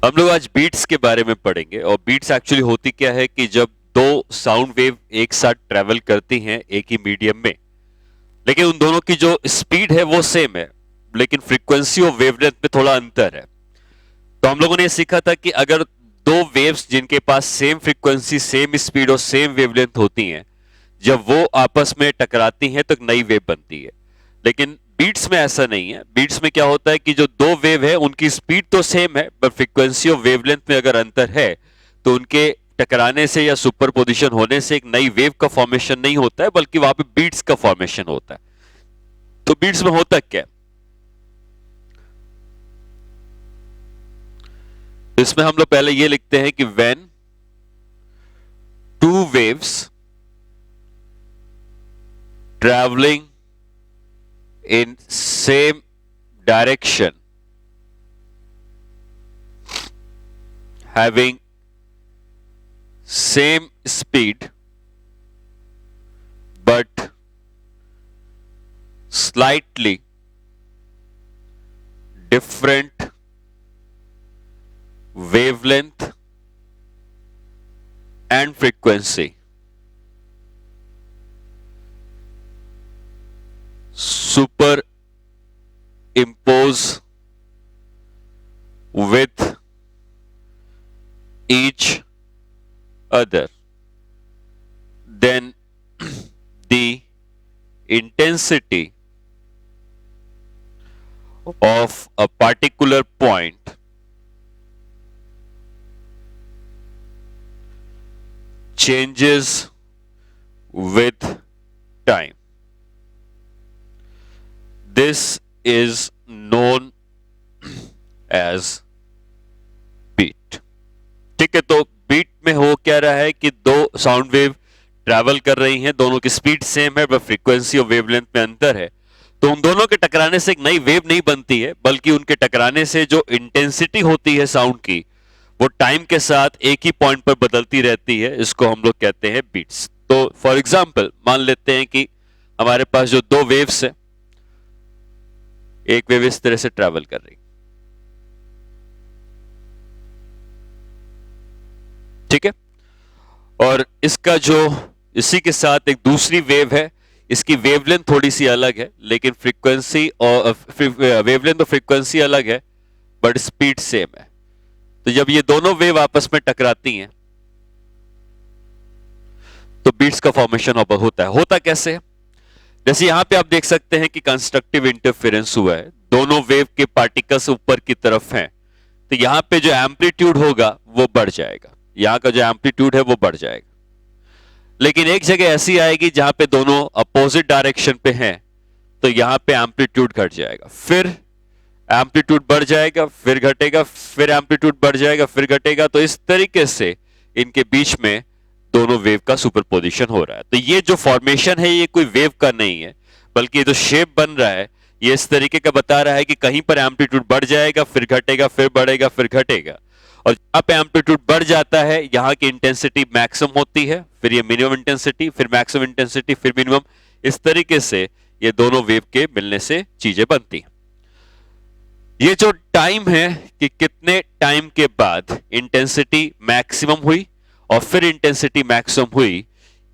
हम लोग आज बीट्स के बारे में पढ़ेंगे और बीट्स एक्चुअली होती क्या है कि जब दो साउंड वेव एक साथ ट्रेवल करती हैं एक ही मीडियम में, लेकिन उन दोनों की जो स्पीड है वो सेम है, लेकिन फ्रीक्वेंसी और वेवलेंथ में थोड़ा अंतर है। तो हम लोगों ने सीखा था कि अगर दो वेव्स जिनके पास सेम फ्रीक्वेंसी, सेम स्पीड और सेम वेवलेंथ होती हैं, जब वो आपस में टकराती हैं तो एक नई वेव बनती है। लेकिन बीट्स में ऐसा नहीं है। बीट्स में क्या होता है कि जो दो वेव है उनकी स्पीड तो सेम है, पर फ्रीक्वेंसी और वेवलेंथ में अगर अंतर है तो उनके टकराने से या सुपरपोजिशन होने से एक नई वेव का फॉर्मेशन नहीं होता है, बल्कि वहां पे बीट्स का फॉर्मेशन होता है। तो बीट्स में होता क्या है? इसमें हम लोग पहले ये लिखते हैं कि when two waves travelling in same direction having same speed but slightly different wavelength and frequency superimpose with each other, then the intensity of a particular point changes with time. This is known as beat. ठीक है, तो beat में हो क्या रहा है कि दो साउंड वेव ट्रैवल कर रही हैं, दोनों की स्पीड सेम है, पर फ्रीक्वेंसी और वेवलेंथ में अंतर है। तो उन दोनों के टकराने से एक नई वेव नहीं बनती है, बल्कि उनके टकराने से जो इंटेंसिटी होती है साउंड की, वो टाइम के साथ एक ही पॉइंट पर बदलती रहती है। इसको हम लोग कहते हैं बीट्स। तो फॉर एग्जाम्पल मान लेते हैं कि हमारे पास जो दो वेव्स है, एक वेव इस तरह से ट्रैवल कर रही, ठीक है, और इसका जो इसी के साथ एक दूसरी वेव है, इसकी वेवलेंथ थोड़ी सी अलग है, लेकिन फ्रीक्वेंसी और वेवलेंथ और फ्रीक्वेंसी अलग है, बट स्पीड सेम है। तो जब ये दोनों वेव आपस में टकराती हैं तो बीट्स का फॉर्मेशन होता है। होता कैसे है? जैसे यहां पे आप देख सकते हैं कि कंस्ट्रक्टिव इंटरफेरेंस हुआ है, दोनों वेव के पार्टिकल्स ऊपर की तरफ हैं, तो यहां पे जो एम्पलीट्यूड होगा वो बढ़ जाएगा, यहां का जो एम्पलीट्यूड है वो बढ़ जाएगा। लेकिन एक जगह ऐसी आएगी जहां पे दोनों अपोजिट डायरेक्शन पे हैं, तो यहां पे एम्पलीट्यूड घट जाएगा, फिर एम्पलीट्यूड बढ़ जाएगा, फिर घटेगा, फिर एम्पलीट्यूड बढ़ जाएगा, फिर घटेगा। तो इस तरीके से इनके बीच में दोनों वेव का सुपरपोजिशन हो रहा है। तो ये जो फॉर्मेशन है ये कोई वेव का नहीं है, बल्कि ये जो शेप बन रहा है ये इस तरीके का बता रहा है कि कहीं पर एम्पलीट्यूड बढ़ जाएगा, फिर घटेगा, फिर बढ़ेगा, फिर घटेगा। और जहां पे एम्पलीट्यूड बढ़ जाता है यहां की इंटेंसिटी मैक्सिमम होती है, फिर ये मिनिमम इंटेंसिटी, फिर मैक्सिमम इंटेंसिटी, फिर मिनिमम। इस तरीके से ये दोनों वेव के मिलने से चीजें बनती हैं। ये जो टाइम है कि कितने टाइम के बाद इंटेंसिटी मैक्सिमम हुई और फिर इंटेंसिटी मैक्सिमम हुई,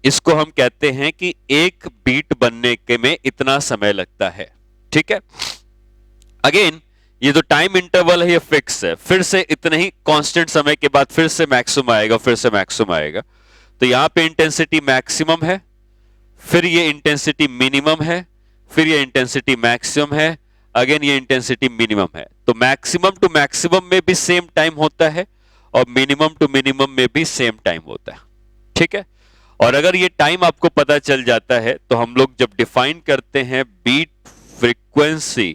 इसको हम कहते हैं कि एक बीट बनने के में इतना समय लगता है। ठीक है, अगेन ये जो टाइम इंटरवल है ये फिक्स है, फिर से इतने ही कांस्टेंट समय के बाद फिर से मैक्सिमम आएगा, फिर से मैक्सिमम आएगा। तो यहां पे इंटेंसिटी मैक्सिमम है, फिर ये इंटेंसिटी मिनिमम है, फिर ये इंटेंसिटी मैक्सिमम है, अगेन ये इंटेंसिटी मिनिमम है। तो मैक्सिमम टू मैक्सिमम में भी सेम टाइम होता है और मिनिमम टू मिनिमम में भी सेम टाइम होता है। ठीक है, और अगर ये टाइम आपको पता चल जाता है तो हम लोग जब डिफाइन करते हैं बीट फ्रीक्वेंसी,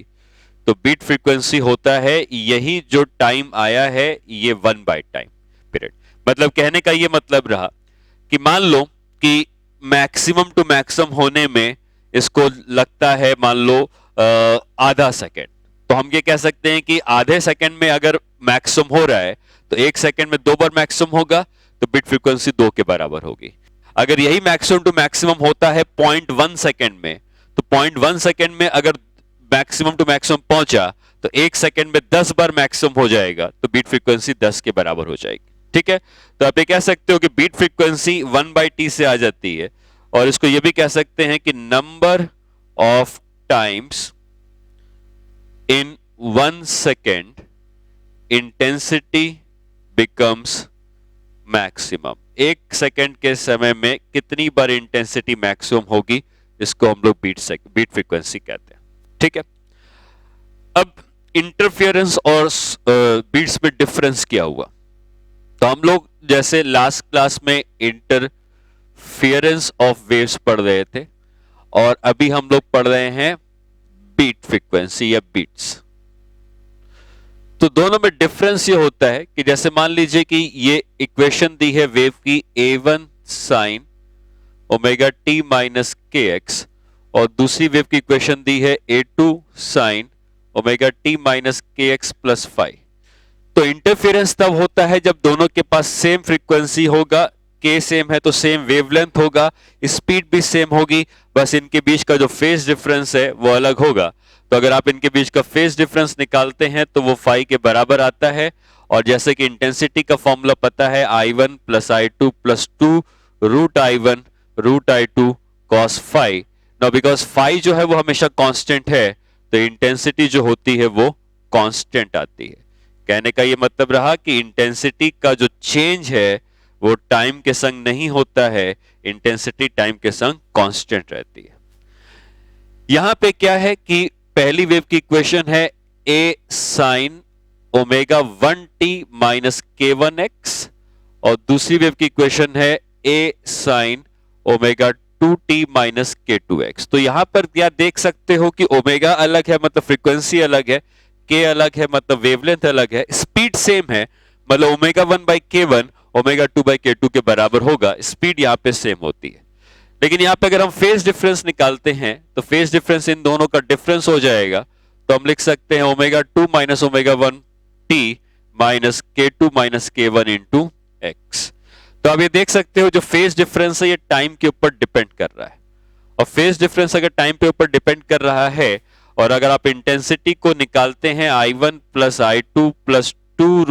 तो बीट फ्रीक्वेंसी होता है यही जो टाइम आया है ये 1/टाइम पीरियड। मतलब कहने का ये मतलब रहा कि मान लो कि मैक्सिमम टू मैक्सिमम होने में इसको लगता है मान लो आधा सेकेंड, तो हम ये कह सकते हैं कि आधे सेकेंड में अगर मैक्सिमम हो रहा है तो 1 सेकेंड में 2 बार मैक्सिमम होगा, तो बीट फ्रीक्वेंसी 2 के बराबर होगी। अगर यही मैक्सिमम टू मैक्सिमम होता है 0.1 सेकेंड में, तो 0.1 सेकेंड में अगर मैक्सिमम टू मैक्सिमम पहुंचा तो 1 सेकंड में 10 बार मैक्सिमम हो जाएगा, तो बीट फ्रीक्वेंसी 10 के बराबर हो जाएगी। ठीक है, तो आप ये कह सकते हो कि बीट फ्रीक्वेंसी 1/t से आ जाती है, और इसको ये भी कह सकते हैं कि number of times in 1 second intensity becomes maximum. 1 second के समय में कितनी बार इंटेंसिटी मैक्सिमम होगी, इसको हम लोग बीट फ्रीक्वेंसी कहते हैं। ठीक है, अब इंटरफेरेंस और बीट्स में डिफरेंस क्या हुआ, तो हम लोग जैसे लास्ट क्लास में इंटरफेरेंस ऑफ वेव्स पढ़ रहे थे, और अभी हम लोग पढ़ रहे हैं बीट फ्रीक्वेंसी या बीट्स। तो दोनों में डिफरेंस ये होता है कि जैसे मान लीजिए कि ये इक्वेशन दी है वेव की a1 sine omega t minus के एक्स, और दूसरी वेव की इक्वेशन दी है a2 sine omega t minus के एक्स प्लस 5। तो इंटरफेरेंस तब होता है जब दोनों के पास सेम फ्रीक्वेंसी होगा, k सेम है तो सेम वेवलेंथ होगा, स्पीड भी सेम होगी, बस इनके बीच का जो फेज डिफरेंस है वो अलग होगा। तो अगर आप इनके बीच का फेज डिफरेंस निकालते हैं तो वो फाई के बराबर आता है, और जैसे कि इंटेंसिटी का फॉर्मूला पता है I1 plus I2 plus 2 root I1 root I2 cos phi. Now because phi जो है वो हमेशा कांस्टेंट है, तो इंटेंसिटी जो होती है वो कांस्टेंट आती है। कहने का ये मतलब रहा कि इंटेंसिटी का जो चेंज है वो टाइम के संग नहीं होता है, इंटेंसिटी टाइम के संग कांस्टेंट रहती है। यहां पे क्या है कि पहली वेव की इक्वेशन है a sine omega 1t minus k1x, और दूसरी वेव की इक्वेशन है a sine omega 2t minus k2x। तो यहां पर क्या देख सकते हो कि ओमेगा अलग है मतलब फ्रीक्वेंसी अलग है, k अलग है मतलब वेवलेंथ अलग है, स्पीड सेम है मतलब ओमेगा 1/k1 ओमेगा 2/k2 के बराबर होगा, स्पीड यहां पे सेम होती है। लेकिन यहां पे अगर हम फेज डिफरेंस निकालते हैं तो फेज डिफरेंस इन दोनों का डिफरेंस हो जाएगा, तो हम लिख सकते हैं omega 2 minus omega 1t minus k2 minus k1 into x. तो आप ये देख सकते हो जो फेज डिफरेंस है ये टाइम के ऊपर डिपेंड कर रहा है, और फेज डिफरेंस अगर टाइम के ऊपर डिपेंड कर रहा है, और अगर आप इंटेंसिटी को निकालते हैं I1 plus I2 plus 2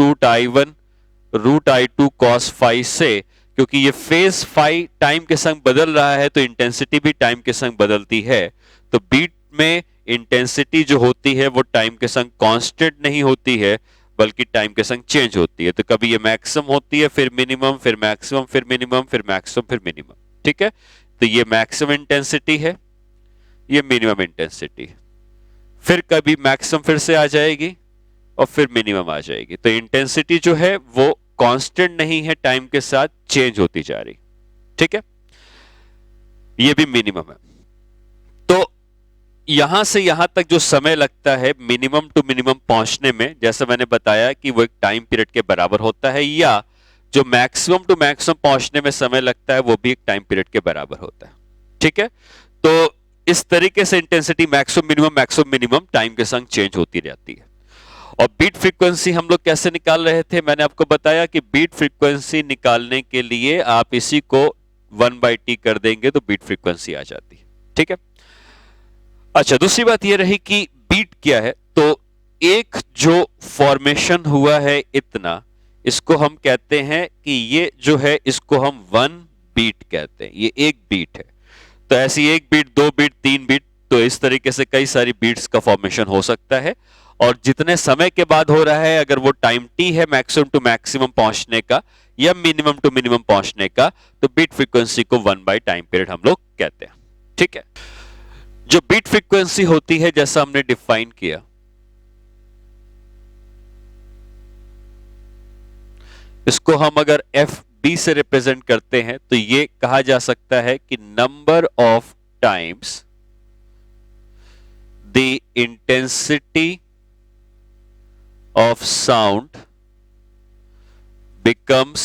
root I2 cos phi से, क्योंकि ये फेज फाई टाइम के संग बदल रहा है तो इंटेंसिटी भी टाइम के संग बदलती है। तो बीट में इंटेंसिटी जो होती है वो टाइम के संग कांस्टेंट नहीं होती है, बल्कि टाइम के संग चेंज होती है। तो कभी ये मैक्सिमम होती है, फिर मिनिमम, फिर मैक्सिमम, फिर मिनिमम, फिर मैक्सिमम, फिर मिनिमम। ठीक है, तो ये मैक्सिमम इंटेंसिटी है, ये मिनिमम इंटेंसिटी, फिर कभी मैक्सिमम फिर से आ जाएगी और फिर मिनिमम आ जाएगी। तो इंटेंसिटी जो है वो कांस्टेंट नहीं है, टाइम के साथ चेंज होती जा रही। ठीक है, ये भी मिनिमम है। तो यहां से यहां तक जो समय लगता है मिनिमम टू मिनिमम पहुंचने में, जैसा मैंने बताया कि वो एक टाइम पीरियड के बराबर होता है, या जो मैक्सिमम टू मैक्सिमम पहुंचने में समय लगता है वो भी एक टाइम पीरियड के बराबर होता है। ठीक है, तो इस तरीके से इंटेंसिटी मैक्सिमम मिनिमम टाइम के संग चेंज होती रहती है। और बीट फ्रीक्वेंसी हम लोग कैसे निकाल रहे थे, मैंने आपको बताया कि बीट फ्रीक्वेंसी निकालने के लिए आप इसी को 1/t कर देंगे तो बीट फ्रीक्वेंसी आ जाती है। ठीक है, अच्छा दूसरी बात यह रही कि बीट क्या है। तो एक जो फॉर्मेशन हुआ है इतना, इसको हम कहते हैं कि ये जो है इसको हम 1 बीट कहते हैं, ये एक बीट है। तो ऐसी 1 बीट, 2 बीट, 3 बीट, तो इस तरीके से कई सारी बीट्स का फॉर्मेशन हो सकता है। और जितने समय के बाद हो रहा है, अगर वो टाइम t है मैक्सिमम टू मैक्सिमम पहुंचने का या मिनिमम टू मिनिमम पहुंचने का, तो बीट फ्रीक्वेंसी को 1 टाइम पीरियड हम लोग कहते हैं। ठीक है, जो बीट फ्रीक्वेंसी होती है जैसा हमने डिफाइन किया, इसको हम अगर FB से रिप्रेजेंट करते हैं तो ये कहा जा सकता है कि number of times the intensity of sound becomes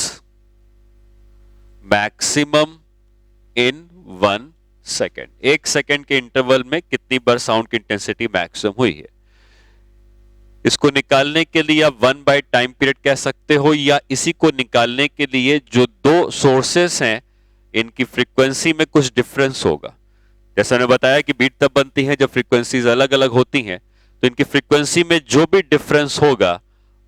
maximum in 1 second। 1 second के इंटरवल में कितनी बार साउंड की इंटेंसिटी मैक्सिमम हुई है, इसको निकालने के लिए आप 1 टाइम पीरियड कह सकते हो, या इसी को निकालने के लिए जो 2 सोर्सेस हैं इनकी फ्रीक्वेंसी में कुछ डिफरेंस होगा। जैसा मैंने बताया कि बीट तब बनती है जब फ्रीक्वेंसीज अलग अलग होती हैं, तो इनकी फ्रीक्वेंसी में जो भी डिफरेंस होगा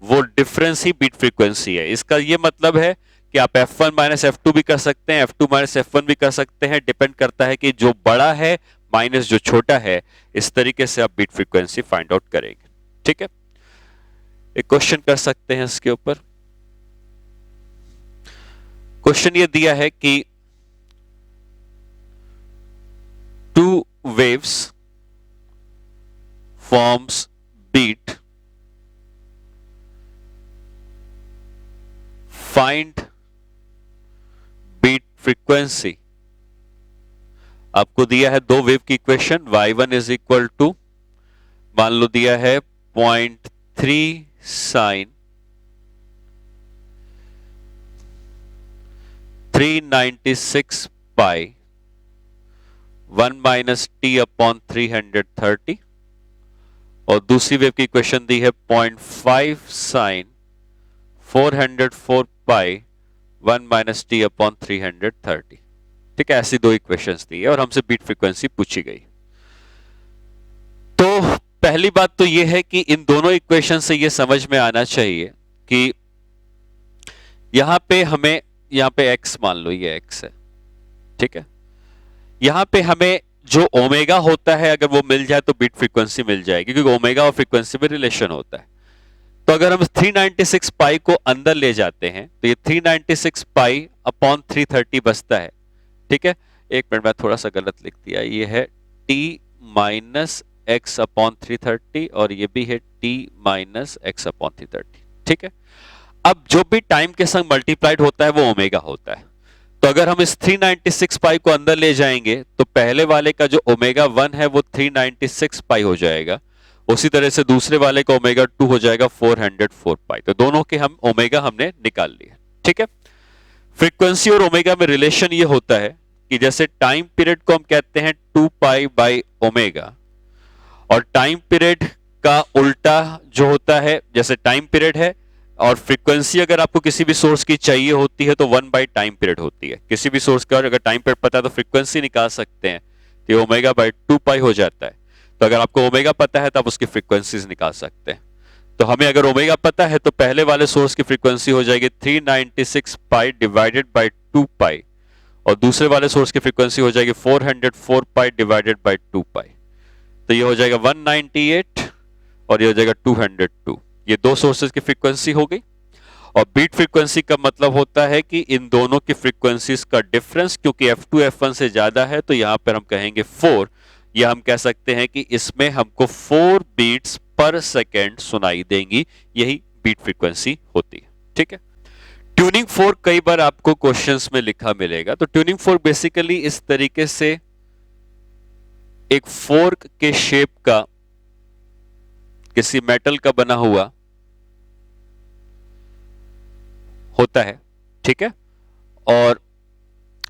वो डिफरेंस ही बीट फ्रीक्वेंसी है। इसका ये मतलब है कि आप F1 माइनस F2 भी कर सकते हैं, F2 माइनस F1 भी कर सकते हैं, डिपेंड करता है कि जो बड़ा है माइनस जो छोटा है। इस तरीके से आप बीट फ्रीक्वेंसी फाइंड आउट करेंगे। ठीक है, एक क्वेश्चन कर सकते हैं इसके ऊपर। क्वेश्चन ये दिया है कि two waves forms beat, find beat frequency. आपको दिया है दो वेव की equation, y1 is equal to, मान लो दिया है 0.3 साइन 396 पाई 1 माइनस टी अपॉन 330, और दूसरी वेव की इक्वेशन दी है 0.5 साइन 404 पाई 1 माइनस टी अपॉन 330। ठीक है, ऐसी दो इक्वेशंस दी है और हमसे बीट फ्रीक्वेंसी पूछी गई। तो पहली बात तो यह है कि इन दोनों इक्वेशन से यह समझ में आना चाहिए कि यहां पे हमें, यहां पे x मान लो ये x है, ठीक है, यहां पे हमें जो ओमेगा होता है अगर वो मिल जाए तो बीट फ्रीक्वेंसी मिल जाएगी, क्योंकि ओमेगा और फ्रीक्वेंसी में रिलेशन होता है। तो अगर हम 396 पाई को अंदर ले जाते हैं तो ये 396 पाई अपॉन 330 बचता है। ठीक है, एक मिनट में थोड़ा सा गलत लिख दिया, ये है t माइनस एक्स अपॉन 330 और ये भी है t माइनस एक्स अपॉन 330। ठीक है, अब जो भी टाइम के संग मल्टीप्लाइड होता है वो ओमेगा होता है। तो अगर हम इस 396 पाई को अंदर ले जाएंगे तो पहले वाले का जो ओमेगा 1 है वो 396 पाई हो जाएगा, उसी तरह से दूसरे वाले का ओमेगा 2 हो जाएगा 404 पाई। तो दोनों के हम ओमेगा हमने निकाल लिए। ठीक है, फ्रीक्वेंसी और ओमेगा में रिलेशन ये होता है कि जैसे टाइम पीरियड को हम कहते हैं 2 पाई बाई ओमेगा, और टाइम पीरियड का उल्टा जो होता है, जैसे टाइम पीरियड है और फ्रीक्वेंसी अगर आपको किसी भी सोर्स की चाहिए होती है तो 1 बाई टाइम पीरियड होती है। किसी भी सोर्स का अगर टाइम पीरियड पता है तो फ्रीक्वेंसी निकाल सकते हैं, तो ये ओमेगा बाई 2 पाई हो जाता है। तो अगर आपको ओमेगा पता है तो आप उसकी फ्रीक्वेंसीज निकाल सकते हैं। तो हमें अगर ओमेगा पता है तो पहले वाले सोर्स की फ्रीक्वेंसी हो जाएगी 396 पाई डिवाइडेड बाई 2 पाई, और दूसरे वाले सोर्स की फ्रीक्वेंसी हो जाएगी 404 पाई डिवाइडेड बाई 2 पाई। तो ये हो जाएगा 198 और ये हो जाएगा 202। ये दो सोर्सेज की फ्रीक्वेंसी हो गई। और बीट फ्रीक्वेंसी का मतलब होता है कि इन दोनों की फ्रीक्वेंसीज का डिफरेंस, क्योंकि F2 F1 से ज्यादा है तो यहां पर हम कहेंगे 4, या हम कह सकते हैं कि इसमें हमको 4 बीट्स पर सेकेंड सुनाई देंगी, यही बीट फ्रीक्वेंसी होती है। ठीक है, ट्यूनिंग फोर्क कई बार आपको क्वेश्चंस में लिखा मिलेगा। तो ट्यूनिंग फोर्क बेसिकली इस तरीके से एक फोर्क के शेप का किसी मेटल का बना हुआ होता है। ठीक है, और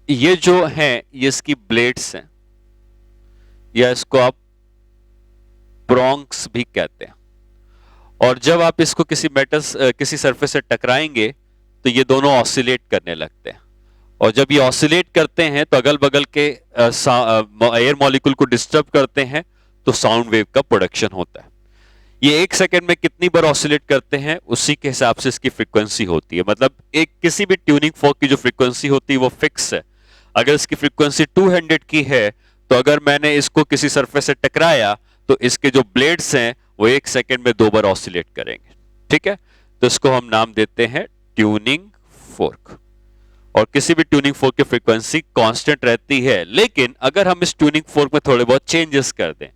ये जो है ये इसकी ब्लेड्स हैं, या इसको आप प्रोंग्स भी कहते हैं। और जब आप इसको किसी मेटल किसी सरफेस से टकराएंगे तो ये दोनों ऑसिलेट करने लगते हैं, और जब ये ऑसिलेट करते हैं तो अगल बगल के एयर मॉलिक्यूल को डिस्टर्ब करते हैं, तो साउंड वेव का प्रोडक्शन होता है। ये 1 सेकंड में कितनी बार ऑसिलेट करते हैं उसी के हिसाब से इसकी फ्रीक्वेंसी होती है। मतलब एक किसी भी ट्यूनिंग फोर्क की जो फ्रीक्वेंसी होती है वो फिक्स है। अगर इसकी फ्रीक्वेंसी 200 की है तो अगर मैंने इसको किसी सरफेस से टकराया तो इसके जो ब्लेड्स हैं वो 1 सेकंड में 2 बार ऑसिलेट करेंगे। ठीक है, तो इसको हम नाम देते हैं ट्यूनिंग फोर्क। और किसी भी ट्यूनिंग फोर्क की फ्रीक्वेंसी कांस्टेंट रहती है, लेकिन अगर हम इस ट्यूनिंग फोर्क में थोड़े बहुत चेंजेस कर दें,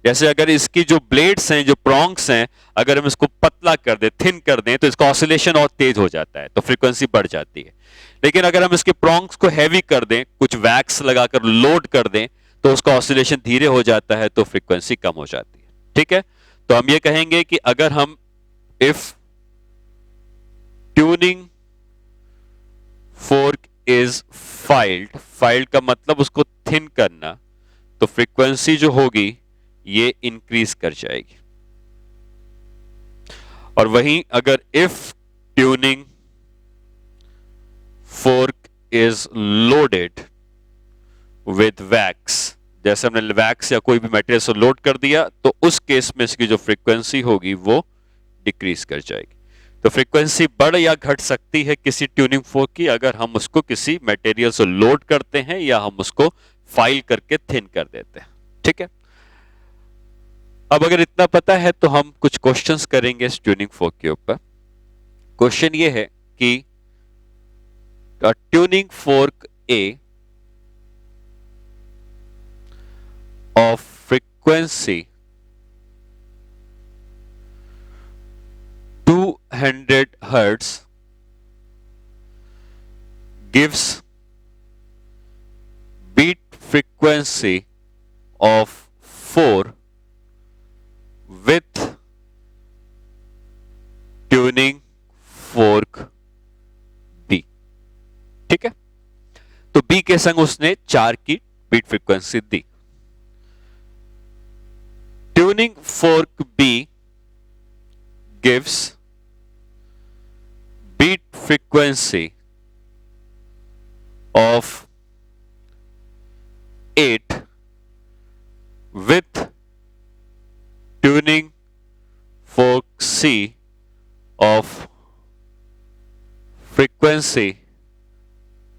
जैसे अगर इसकी जो ब्लेड्स हैं, जो प्रोंग्स हैं, अगर हम इसको पतला कर दें, थिन कर दें, तो इसका ऑसिलेशन और तेज हो जाता है, तो फ्रीक्वेंसी बढ़ जाती है। लेकिन अगर हम इसके प्रोंग्स को हैवी कर दें, कुछ वैक्स लगाकर लोड कर दें, तो उसका ऑसिलेशन धीरे हो जाता है, तो फ्रीक्वेंसी कम हो जाती है। ठीक है, तो हम ये कहेंगे कि अगर हम if tuning fork is filed का मतलब उसको थिन करना, तो फ्रीक्वेंसी जो होगी ये इंक्रीज कर जाएगी। और वहीं अगर if tuning fork is loaded with wax, जैसे हमने वैक्स या कोई भी मटेरियल से लोड कर दिया तो उस केस में इसकी जो फ्रीक्वेंसी होगी वो डिक्रीज कर जाएगी। तो फ्रीक्वेंसी बढ़ या घट सकती है किसी ट्यूनिंग फोर्क की अगर हम उसको किसी मटेरियल से लोड करते हैं या हम उसको फाइल करके थिन कर देते हैं। ठीक है, अब अगर इतना पता है तो हम कुछ क्वेश्चंस करेंगे इस ट्यूनिंग फोर्क के ऊपर। क्वेश्चन ये है कि tuning fork A of frequency 200 hertz gives beat frequency of 4 with tuning fork B। ठीक है, तो B के संग उसने 4 की beat frequency the. Tuning fork B gives beat frequency of 8 with tuning fork C of frequency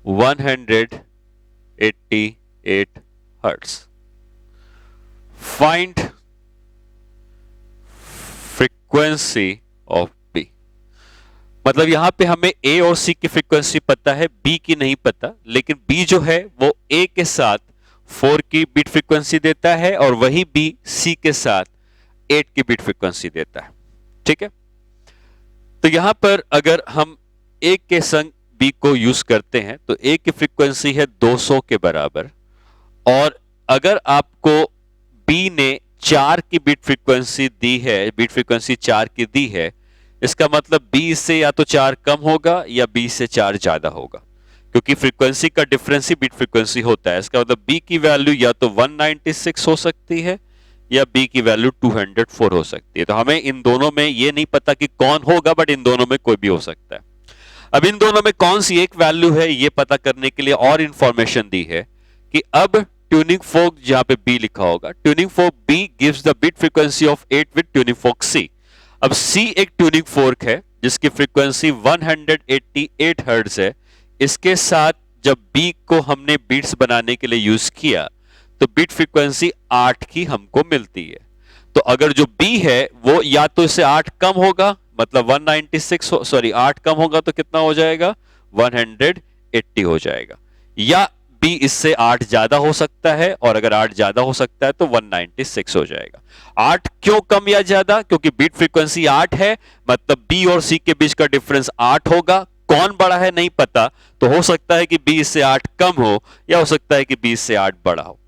188 hertz. Find frequency of B. मतलब यहां पे हमें ए और सी की फ्रीक्वेंसी पता है, बी की नहीं पता, लेकिन बी जो है वो ए के साथ 4 की बीट फ्रीक्वेंसी देता है और वही बी सी के साथ 8 की बीट फ्रीक्वेंसी देता है। ठीक है, तो यहां पर अगर हम ए के संग बी को यूज करते हैं तो ए की फ्रीक्वेंसी है 200 के बराबर, और अगर आपको बी ने 4 की बीट फ्रीक्वेंसी दी है, बीट फ्रीक्वेंसी 4 की दी है, इसका मतलब बी से या तो 4 कम होगा या बी से 4 ज्यादा होगा, क्योंकि फ्रीक्वेंसी का डिफरेंस ही बीट फ्रीक्वेंसी होता है। इसका मतलब बी की वैल्यू या तो 196 हो सकती है या बी की वैल्यू 204 हो सकती है। तो हमें इन दोनों में ये नहीं पता कि कौन होगा, बट इन दोनों में कोई भी हो सकता है। अब इन दोनों में कौन सी एक वैल्यू है ये पता करने के लिए और इंफॉर्मेशन दी है कि अब ट्यूनिंग फोर्क जहां पे बी लिखा होगा, tuning fork B gives the beat frequency of 8 with tuning fork C. अब सी एक ट्यूनिंग फोर्क है जिसकी फ्रीक्वेंसी 188 हर्ट्ज है। इसके साथ जब बी को हमने बीट्स बनाने के लिए यूज किया तो बीट फ्रीक्वेंसी 8 की हमको मिलती है। तो अगर जो बी है वो या तो इससे 8 कम होगा, मतलब 196 सॉरी 8 कम होगा तो कितना हो जाएगा, 180 हो जाएगा, या बी इससे 8 ज्यादा हो सकता है, और अगर 8 ज्यादा हो सकता है तो 196 हो जाएगा। 8 क्यों कम या ज्यादा, क्योंकि बीट फ्रीक्वेंसी 8 है, मतलब बी और सी के बीच का डिफरेंस 8 होगा। कौन बड़ा है नहीं पता, तो हो सकता है कि बी इससे 8 कम हो या हो सकता है कि बी इससे 8 बड़ा हो।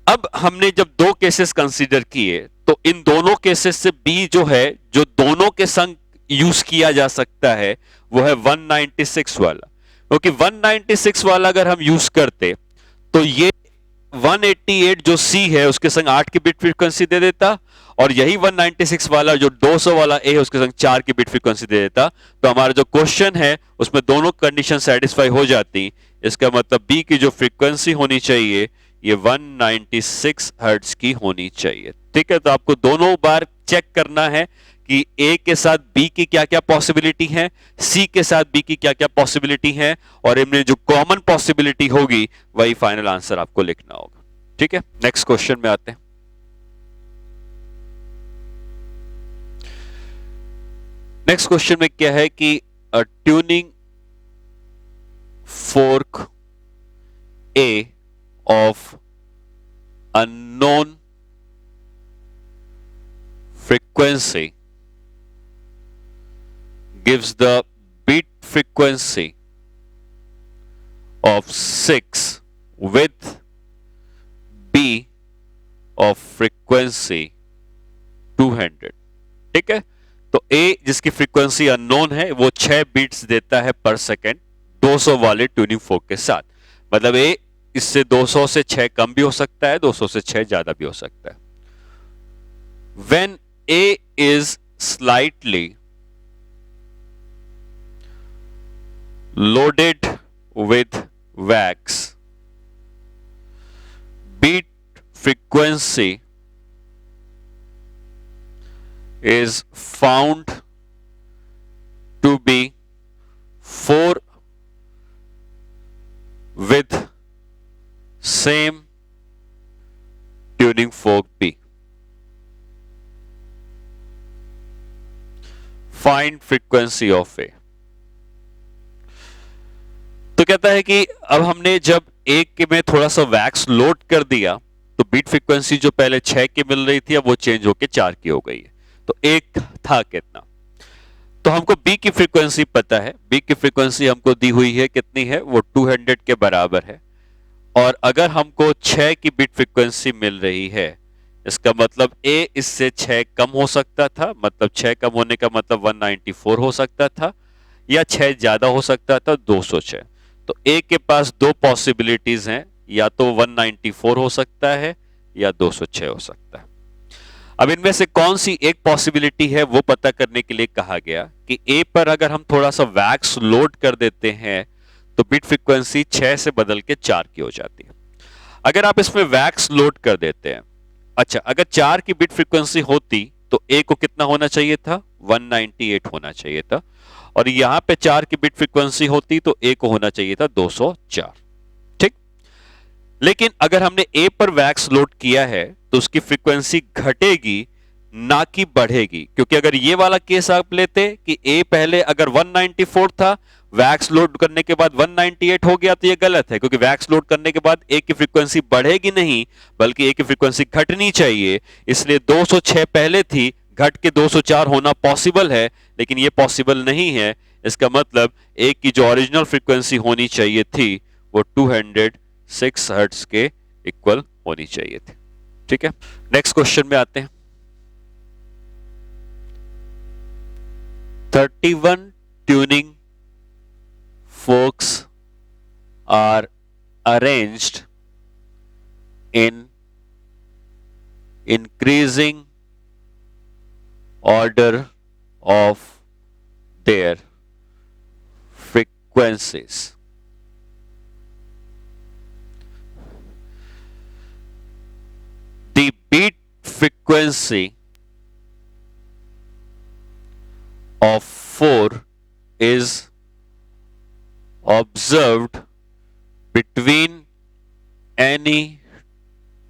अब हमने जब दो केसेस कंसीडर किए तो इन दोनों केसेस से बी जो है, जो दोनों के संग यूज किया जा सकता है, वो है 196 वाला। क्योंकि 196 वाला अगर हम यूज करते तो ये 188 जो सी है उसके संग 8 की बीट फ्रीक्वेंसी दे देता, और यही 196 वाला जो 200 वाला ए है उसके संग 4 की बीट फ्रीक्वेंसी दे देता। तो हमारा जो क्वेश्चन है उसमें दोनों कंडीशन सेटिस्फाई हो जाती। इसका मतलब बी की जो फ्रीक्वेंसी होनी चाहिए ये 196 हर्ट्ज की होनी चाहिए। ठीक है, तो आपको दोनों बार चेक करना है कि ए के साथ बी की क्या क्या पॉसिबिलिटी है, सी के साथ बी की क्या क्या पॉसिबिलिटी है, और इनमें जो कॉमन पॉसिबिलिटी होगी वही फाइनल आंसर आपको लिखना होगा। ठीक है, नेक्स्ट क्वेश्चन में आते हैं। नेक्स्ट क्वेश्चन में क्या है कि tuning fork A of unknown frequency gives the beat frequency of 6 with B of frequency 200। ठीक है, तो A जिसकी फ्रीक्वेंसी अननोन है वो 6 बीट्स देता है पर सेकेंड 200 वाले ट्यूनिंग फोर्क के साथ। मतलब A इससे 200 से 6 कम भी हो सकता है, 200 से 6 ज्यादा भी हो सकता है। When A is slightly loaded with wax, beat frequency is found to be 4 with same tuning fork B. Find frequency of A. तो कहता है कि अब हमने जब एक के में थोड़ा सा वैक्स लोड कर दिया तो बीट फ्रीक्वेंसी जो पहले 6 की मिल रही थी अब वो चेंज होके 4 की हो गई है। तो एक था कितना, तो हमको बी की फ्रीक्वेंसी पता है, बी की फ्रीक्वेंसी हमको दी हुई है कितनी है, वो 200 के बराबर है। और अगर हमको 6 की बीट फ्रीक्वेंसी मिल रही है इसका मतलब ए इससे 6 कम हो सकता था, मतलब 6 कम होने का मतलब 194 हो सकता था, या 6 ज्यादा हो सकता था 206। तो ए के पास दो पॉसिबिलिटीज हैं, या तो 194 हो सकता है या 206 हो सकता है। अब इनमें से कौन सी एक पॉसिबिलिटी है वो पता करने के लिए कहा गया कि ए पर अगर हम थोड़ा सा वैक्स लोड कर देते हैं तो बिट फ्रीक्वेंसी 6 से बदल के 4 की हो जाती है। अगर आप इसमें वैक्स लोड कर देते हैं, अच्छा अगर 4 की बिट फ्रीक्वेंसी होती तो ए को कितना होना चाहिए था, 198 होना चाहिए था, और यहां पे 4 की बिट फ्रीक्वेंसी होती तो ए को होना चाहिए था 204। ठीक, लेकिन अगर हमने ए पर वैक्स लोड किया है तो उसकी फ्रीक्वेंसी घटेगी ना कि बढ़ेगी, क्योंकि अगर ये वाला केस आप लेते कि ए पहले अगर 194 था, वैक्स लोड करने के बाद 198 हो गया, तो ये गलत है, क्योंकि वैक्स लोड करने के बाद ए की फ्रीक्वेंसी बढ़ेगी नहीं बल्कि ए की फ्रीक्वेंसी घटनी चाहिए। इसलिए 206 पहले थी, घट के 204 होना पॉसिबल है, लेकिन ये पॉसिबल नहीं है। इसका मतलब ए की जो ओरिजिनल फ्रीक्वेंसी होनी चाहिए थी वो 206 हर्ट्ज के इक्वल होनी चाहिए थी। ठीक है, नेक्स्ट क्वेश्चन में आते हैं। 31 tuning forks are arranged in increasing order of their frequencies. The beat frequency of 4 is observed between any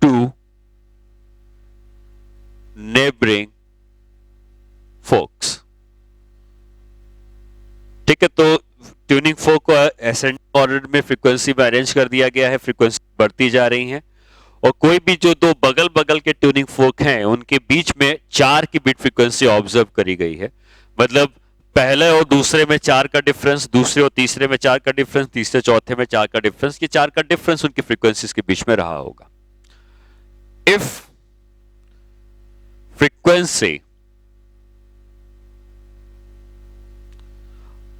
two neighboring forks. ठीक है, तो ट्यूनिंग फोक को एसेंडिंग ऑर्डर में फ्रीक्वेंसी में अरेंज कर दिया गया है, फ्रीक्वेंसी बढ़ती जा रही है, और कोई भी जो दो बगल बगल के ट्यूनिंग फोक हैं उनके बीच में 4 की बीट फ्रीक्वेंसी ऑब्जर्व करी गई है। मतलब पहले और दूसरे में 4 का डिफरेंस, दूसरे और तीसरे में 4 का डिफरेंस, तीसरे चौथे में 4 का डिफरेंस, ये 4 का डिफरेंस उनकी फ्रीक्वेंसीज के बीच में रहा होगा। If frequency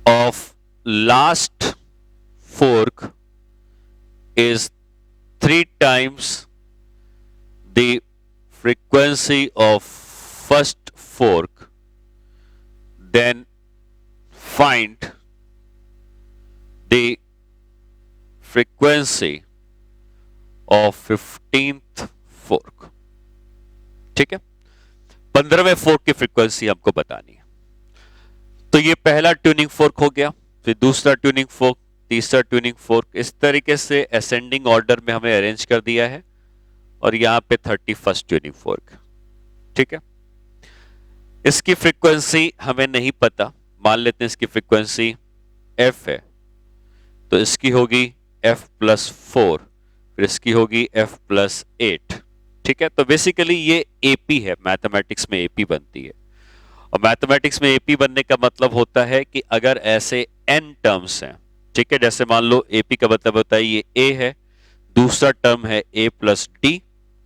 of last fork is 3 times the frequency of first fork, then find the frequency of 15th fork. ठीक है, 15वें फोर्क की फ्रीक्वेंसी हमको बतानी है। तो ये पहला ट्यूनिंग फोर्क हो गया, फिर दूसरा ट्यूनिंग फोर्क, तीसरा ट्यूनिंग फोर्क, इस तरीके से असेंडिंग ऑर्डर में हमें अरेंज कर दिया है, और यहां पे 31st ट्यूनिंग फोर्क। ठीक है, इसकी फ्रीक्वेंसी हमें नहीं पता, मान लेते हैं इसकी फ्रीक्वेंसी f है, तो इसकी होगी f+4, फिर इसकी होगी f+8। ठीक है, तो बेसिकली ये AP है, मैथमेटिक्स में AP बनती है, और मैथमेटिक्स में AP बनने का मतलब होता है कि अगर ऐसे n टर्म्स हैं, ठीक है, जैसे मान लो AP का मतलब होता है ये A है, दूसरा टर्म है A+D,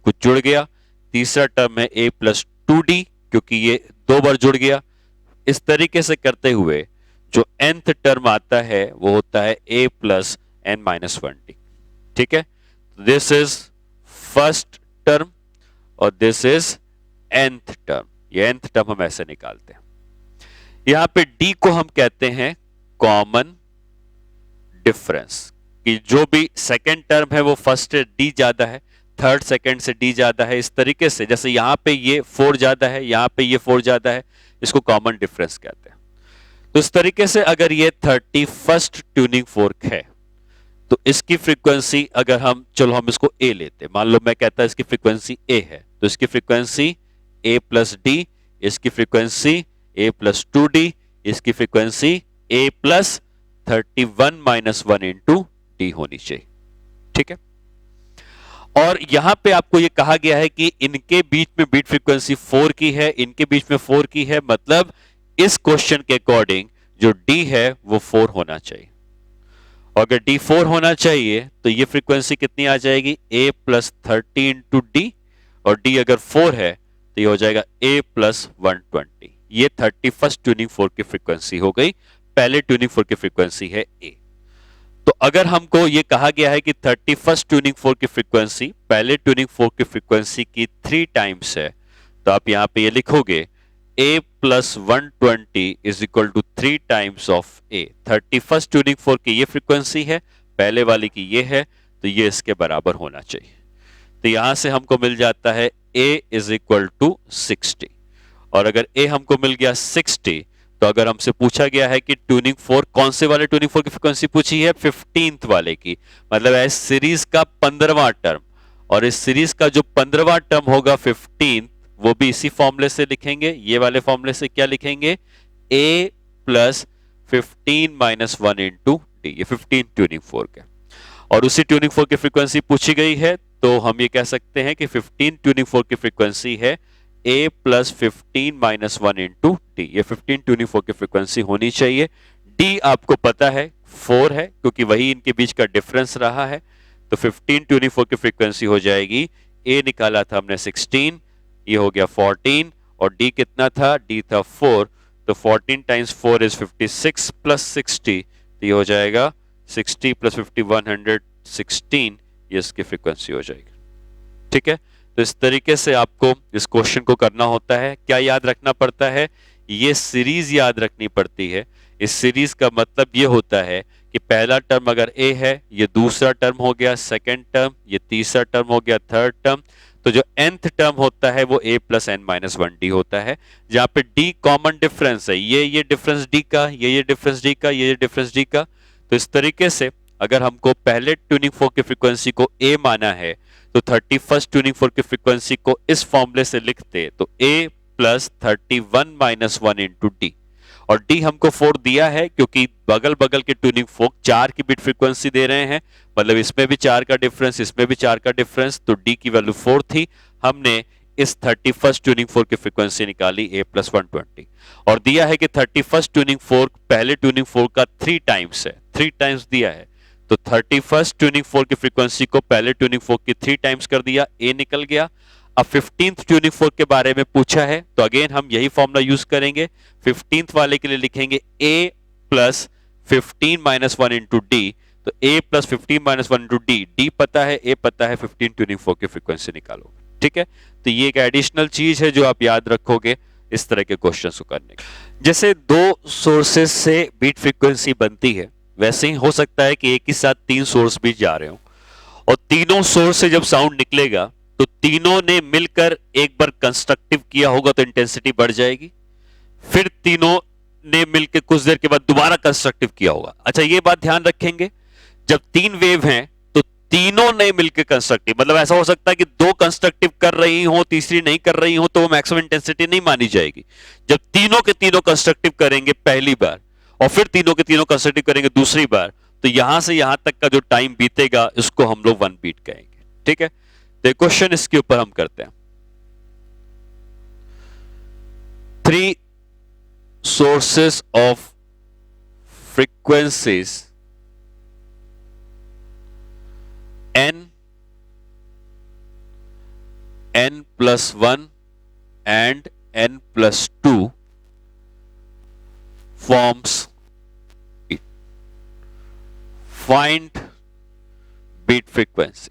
कुछ जुड़ गया, तीसरा टर्म है A+2D क्योंकि ये 2 बार जुड़ गया। इस तरीके से करते हुए जो nth टर्म आता है वो होता है A+n-1D। ठीक है, दिस इज फर्स्ट टर्म और दिस इज nth टर्म, ये nth टर्म हम ऐसे निकालते हैं। यहां पे D को हम कहते हैं कॉमन डिफरेंस, कि जो भी सेकेंड टर्म है वो फर्स्ट से D ज्यादा है, थर्ड सेकंड से डी ज्यादा है, इस तरीके से। जैसे यहाँ पे ये 4 ज्यादा है, यहाँ पे ये 4 ज्यादा है, इसको कॉमन डिफरेंस कहते हैं। तो इस तरीके से अगर ये 31st ट्यूनिंग फोर्क है तो इसकी फ्रीक्वेंसी, अगर हम इसको ए लेते, मान लो मैं कहता इसकी फ्रीक्वेंसी ए है, तो इसकी फ्रीक्वेंसी ए प्लस डी, इसकी फ्रीक्वेंसी ए प्लस 2d, इसकी फ्रीक्वेंसी ए प्लस 31 माइनस 1 इंटू डी होनी चाहिए। ठीक है, और यहां पे आपको ये कहा गया है कि इनके बीच में बीट फ्रीक्वेंसी 4 की है, इनके बीच में 4 की है, मतलब इस क्वेश्चन के अकॉर्डिंग जो डी है वो 4 होना चाहिए। और अगर डी 4 होना चाहिए तो ये फ्रीक्वेंसी कितनी आ जाएगी, ए प्लस 30 इंटू डी, और डी अगर 4 है तो ये हो जाएगा ए प्लस 120। ये 31st ट्यूनिंग फोर्क की फ्रीक्वेंसी हो गई, पहले ट्यूनिंग फोर्क की फ्रीक्वेंसी है ए। तो अगर हमको ये कहा गया है कि 31st ट्यूनिंग फोर्क की फ्रीक्वेंसी पहले ट्यूनिंग फोर्क की फ्रीक्वेंसी की 3 टाइम्स है, तो आप यहां पे ये लिखोगे a plus 120 is equal to 3 times of a। 31st tuning fork की ये फ्रीक्वेंसी है, पहले वाली की ये है, तो ये इसके बराबर होना चाहिए। तो यहां से हमको मिल जाता है a इज इक्वल टू 60, और अगर a हमको मिल गया 60, तो अगर हमसे पूछा गया है कि ट्यूनिंग फोर्क कौन से वाले ट्यूनिंग फोर्क की फ्रीक्वेंसी पूछी है, 15th वाले की, मतलब इस सीरीज का 15वां टर्म, और इस सीरीज का जो 15वां टर्म होगा 15th, वो भी इसी फॉर्मूले से लिखेंगे, ये वाले फॉर्मूले से। क्या लिखेंगे, a plus 15 minus 1 into D, ये 15 ट्यूनिंग फोर्क है, और उसी ट्यूनिंग फोर्क की फ्रीक्वेंसी पूछी गई है, तो हम ये कह सकते हैं कि 15 ट्यूनिंग फोर्क की फ्रीक्वेंसी है a plus 15 minus 1 into D. ये 15 ट्यूनिंग फोर्क की फ्रीक्वेंसी होनी चाहिए। d आपको पता है 4 है, क्योंकि वही इनके बीच का डिफरेंस रहा है, तो 15 ट्यूनिंग फोर्क की फ्रीक्वेंसी हो जाएगी, a निकाला था हमने 16, ये हो गया 14, और d कितना था, d था 4, तो 14 टाइम्स 4 इज 56 प्लस 60, तो ये हो जाएगा 60 प्लस 50 116, ये इसकी फ्रीक्वेंसी हो जाएगी। ठीक है, तो इस तरीके से आपको इस क्वेश्चन को करना होता है। क्या याद रखना पड़ता है, ये सीरीज याद रखनी पड़ती है। इस सीरीज का मतलब ये होता है कि पहला टर्म अगर a है, ये दूसरा टर्म हो गया सेकंड टर्म, ये तीसरा टर्म हो गया थर्ड टर्म, तो जो nth टर्म होता है वो a plus n minus 1d होता है, जहां पे d कॉमन डिफरेंस है, ये डिफरेंस d का, ये डिफरेंस d का, ये डिफरेंस d का। तो इस तरीके से अगर हमको पहले ट्यूनिंग फोर्क की फ्रीक्वेंसी को a माना है, तो 31st ट्यूनिंग फोर्क की फ्रीक्वेंसी को इस फॉर्मूले से लिखते, तो a plus 31 minus 1 into D, और d हमको 4 दिया है क्योंकि बगल बगल के ट्यूनिंग फोर्क 4 की बिट फ्रीक्वेंसी दे रहे हैं, मतलब इसमें भी 4 का डिफरेंस, इसमें भी 4 का डिफरेंस, तो d की वैल्यू 4 थी। हमने इस 31st ट्यूनिंग फोर्क की फ्रीक्वेंसी निकाली a प्लस 120, और दिया है कि 31st ट्यूनिंग फोर्क पहले ट्यूनिंग फोर्क का 3 टाइम्स है, 3 टाइम्स दिया है, तो 31st ट्यूनिंग फोर्क की फ्रीक्वेंसी को पहले ट्यूनिंग फोर्क की 3 टाइम्स कर दिया, a निकल गया। अब 15th ट्यूनिंग फोर्क के बारे में पूछा है, तो अगेन हम यही फॉर्मूला यूज करेंगे। 15th वाले के लिए लिखेंगे a plus 15 minus 1 into D, तो a plus 15 minus 1 into D, D पता है, a पता है, 15 ट्यूनिंग फोर्क की फ्रीक्वेंसी निकालो। ठीक है, तो ये एक एडिशनल चीज है जो आप याद रखोगे इस तरह के क्वेश्चन को करने के। जैसे 2 सोर्सेस से बीट फ्रीक्वेंसी बनती है, वैसे ही हो सकता है कि एक ही साथ 3 सोर्स भी जा रहे हो, और तीनों सोर्स से जब साउंड निकलेगा तो तीनों ने मिलकर एक बार कंस्ट्रक्टिव किया होगा तो इंटेंसिटी बढ़ जाएगी, फिर तीनों ने मिलकर कुछ देर के बाद दोबारा कंस्ट्रक्टिव किया होगा। अच्छा, ये बात ध्यान रखेंगे, जब 3 वेव हैं तो तीनों ने मिलकर कंस्ट्रक्टिव, मतलब ऐसा हो सकता है कि 2 कंस्ट्रक्टिव कर रही हो, तीसरी नहीं कर रही हो, तो वो मैक्सिमम इंटेंसिटी नहीं मानी जाएगी। जब तीनों के तीनों कंस्ट्रक्टिव करेंगे पहली बार, और फिर तीनों के तीनों कंस्ट्रक्टिव करेंगे दूसरी बार, तो यहां से यहां तक का जो टाइम बीतेगा इसको हम लोग 1 बीट कहेंगे। ठीक है, तो क्वेश्चन इसके ऊपर हम करते हैं। 3 sources of frequencies n, n plus 1 and n plus 2 forms it. Find beat frequency.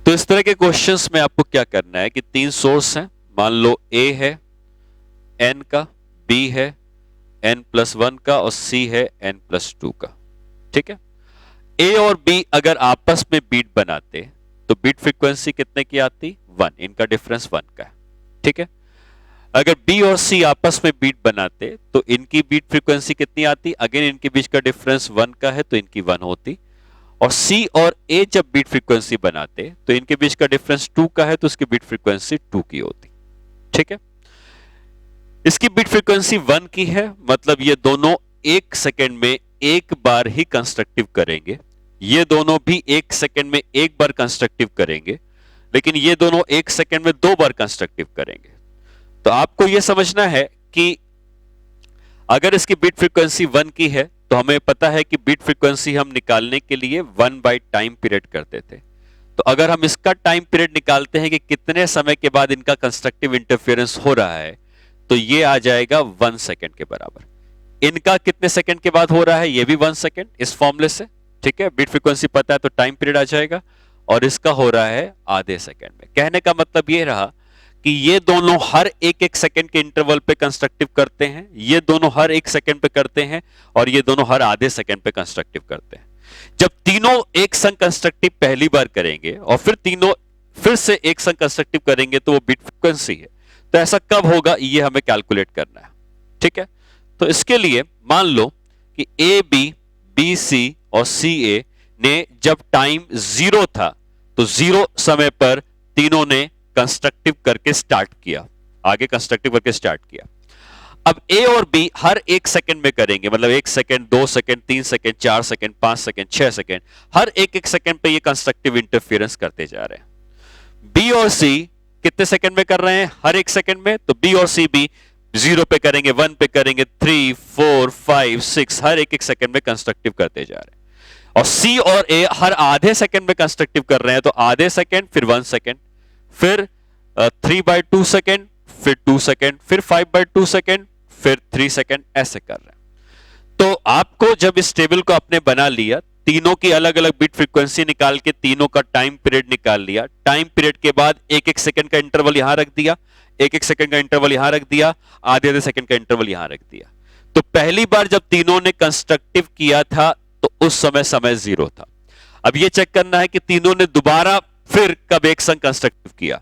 तो इस तरह के क्वेश्चंस में आपको क्या करना है कि 3 सोर्स हैं, मान लो A है n का, B है n प्लस 1 का, और C है n प्लस 2 का। ठीक है, ए और बी अगर आपस में बीट बनाते तो बीट फ्रीक्वेंसी कितने की आती? 1। इनका डिफरेंस 1 का है, ठीक है। अगर बी और सी आपस में बीट बनाते तो इनकी बीट फ्रीक्वेंसी कितनी आती? अगेन इनके बीच का डिफरेंस 1 का है तो इनकी 1 होती। और सी और ए जब बीट फ्रीक्वेंसी बनाते तो इनके बीच का डिफरेंस 2 का है तो इसकी बीट फ्रीक्वेंसी 2 की होती, ठीक है। इसकी बीट फ्रीक्वेंसी 1 की है, मतलब ये दोनों 1 सेकंड में एक बार ही कंस्ट्रक्टिव करेंगे। ये दोनों भी 1 सेकंड में एक बार कंस्ट्रक्टिव करेंगे, लेकिन ये दोनों 1 सेकंड में 2 बार कंस्ट्रक्टिव करेंगे। तो आपको यह समझना है कि अगर इसकी बीट फ्रीक्वेंसी 1 की है तो हमें पता है कि बीट फ्रीक्वेंसी हम निकालने के लिए 1 बाय टाइम पीरियड करते थे। तो अगर हम इसका टाइम पीरियड निकालते हैं कि कितने समय के बाद इनका कंस्ट्रक्टिव इंटरफेरेंस हो रहा है, तो ये आ जाएगा 1 सेकंड के बराबर। इनका कितने सेकंड के बाद हो रहा है? ये भी 1 सेकंड, इस फॉर्मूले से, ठीक है। बीट फ्रीक्वेंसी पता है तो टाइम पीरियड आ जाएगा, और इसका हो रहा है आधे सेकंड में। कहने का मतलब ये रहा कि ये दोनों हर एक सेकंड के इंटरवल पे कंस्ट्रक्टिव करते हैं, ये दोनों हर 1 सेकंड पे करते हैं, और ये दोनों हर आधे सेकंड पे कंस्ट्रक्टिव करते हैं। जब तीनों एक संग कंस्ट्रक्टिव पहली बार करेंगे और फिर तीनों फिर से एक संग कंस्ट्रक्टिव करेंगे तो वो बीट फ्रीक्वेंसी है। तो ऐसा कब होगा ये हमें कैलकुलेट करना है, ठीक है। तो इसके लिए मान लो कि ए बी, बी सी और सी ए ने जब टाइम 0 था तो 0 समय पर तीनों ने कंस्ट्रक्टिव करके स्टार्ट किया, आगे कंस्ट्रक्टिव करके स्टार्ट किया। अब ए और बी हर 1 सेकंड में करेंगे, मतलब 1 second, 2 second, 3 second, 4 second, 5 second, 6 second, हर 1 सेकंड पे ये कंस्ट्रक्टिव इंटरफेरेंस करते जा रहे हैं। बी और सी कितने सेकंड में कर रहे हैं? हर 1 सेकंड में। तो बी और सी भी 0 पे करेंगे, 1 पे करेंगे, 3, 4, 5, 6, हर 1 सेकंड में कंस्ट्रक्टिव करते जा रहे हैं। और सी और ए हर आधे सेकंड में कंस्ट्रक्टिव कर रहे हैं, तो आधे सेकंड, फिर 1 सेकंड, फिर 3/2 सेकंड, फिर 2 सेकंड, फिर 5/2 सेकंड, फिर 3 सेकंड, ऐसे कर रहे हैं। तो आपको जब इस टेबल को आपने बना लिया, तीनों की अलग अलग बीट फ्रीक्वेंसी निकाल के तीनों का टाइम पीरियड निकाल लिया, टाइम पीरियड के बाद 1 सेकंड का इंटरवल यहां रख दिया, 1 सेकंड का इंटरवल यहां रख दिया, आधे सेकंड का इंटरवल यहां रख दिया। तो पहली बार जब तीनों ने कंस्ट्रक्टिव किया था तो उस समय 0 था। अब यह चेक करना है कि तीनों ने दोबारा फिर कब एक संग कंस्ट्रक्टिव किया।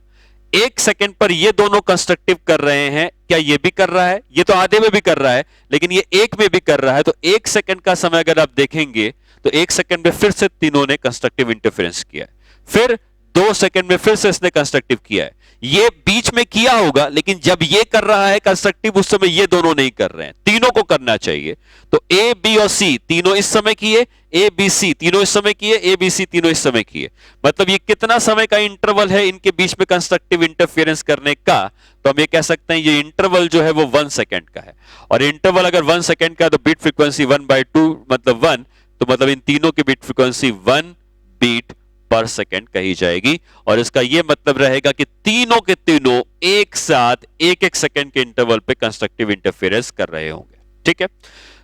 1 सेकंड पर ये दोनों कंस्ट्रक्टिव कर रहे हैं, क्या ये भी कर रहा है? ये तो आधे में भी कर रहा है, लेकिन ये 1 में भी कर रहा है। तो 1 सेकंड का समय अगर आप देखेंगे तो 1 सेकंड में फिर से तीनों ने कंस्ट्रक्टिव इंटरफेरेंस किया है, फिर 2 सेकंड में फिर से इसने कंस्ट्रक्टिव किया है। ये बीच में किया होगा, लेकिन जब ये कर रहा है कंस्ट्रक्टिव उस समय ये दोनों नहीं कर रहे हैं, तीनों को करना चाहिए। तो ए बी और सी तीनों इस समय किए, ए बी सी तीनों इस समय किए, ए बी सी तीनों इस समय किए। मतलब ये कितना समय का इंटरवल है इनके बीच में कंस्ट्रक्टिव इंटरफेरेंस करने का? तो हम ये कह सकते हैं ये इंटरवल जो है वो 1 सेकंड का है। और इंटरवल अगर 1 सेकंड का तो बीट फ्रीक्वेंसी 1/2 मतलब 1, तो मतलब इन तीनों की बीट फ्रीक्वेंसी 1 बीट पर सेकंड कही जाएगी। और इसका यह मतलब रहेगा कि तीनों के तीनों एक साथ 1 सेकंड के इंटरवल पे कंस्ट्रक्टिव इंटरफेरेंस कर रहे होंगे, ठीक है।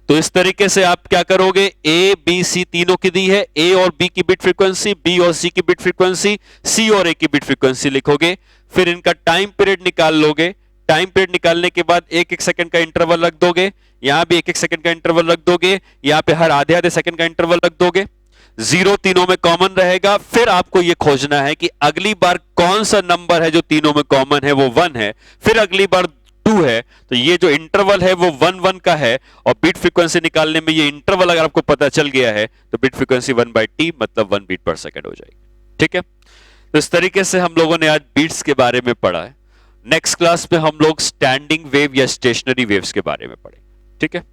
तो इस तरीके से आप क्या करोगे? ए बी सी तीनों की दी है, ए और बी की बीट फ्रीक्वेंसी, बी और सी की बीट फ्रीक्वेंसी, सी और ए की बीट फ्रीक्वेंसी लिखोगे, फिर इनका टाइम पीरियड निकाल लोगे। टाइम पीरियड निकालने के बाद 1 सेकंड का इंटरवल रख दोगे, यहां भी 1 सेकंड का इंटरवल रख दोगे, यहां पे हर आधे सेकंड का इंटरवल रख दोगे। 0 तीनों में कॉमन रहेगा। फिर आपको यह खोजना है कि अगली बार कौन सा नंबर है जो तीनों में कॉमन है, वो 1 है, फिर अगली बार 2 है। तो ये जो इंटरवल है वो 1 का है, और बीट फ्रीक्वेंसी निकालने में ये इंटरवल अगर आपको पता चल गया है तो बीट फ्रीक्वेंसी 1/t मतलब 1 बीट पर सेकंड हो जाएगी, ठीक है। तो इस तरीके से हम लोगों ने आज बीट्स के बारे में पढ़ा है। नेक्स्ट क्लास में हम लोग स्टैंडिंग वेव या स्टेशनरी वेव्स के बारे में पढ़ेंगे, ठीक है।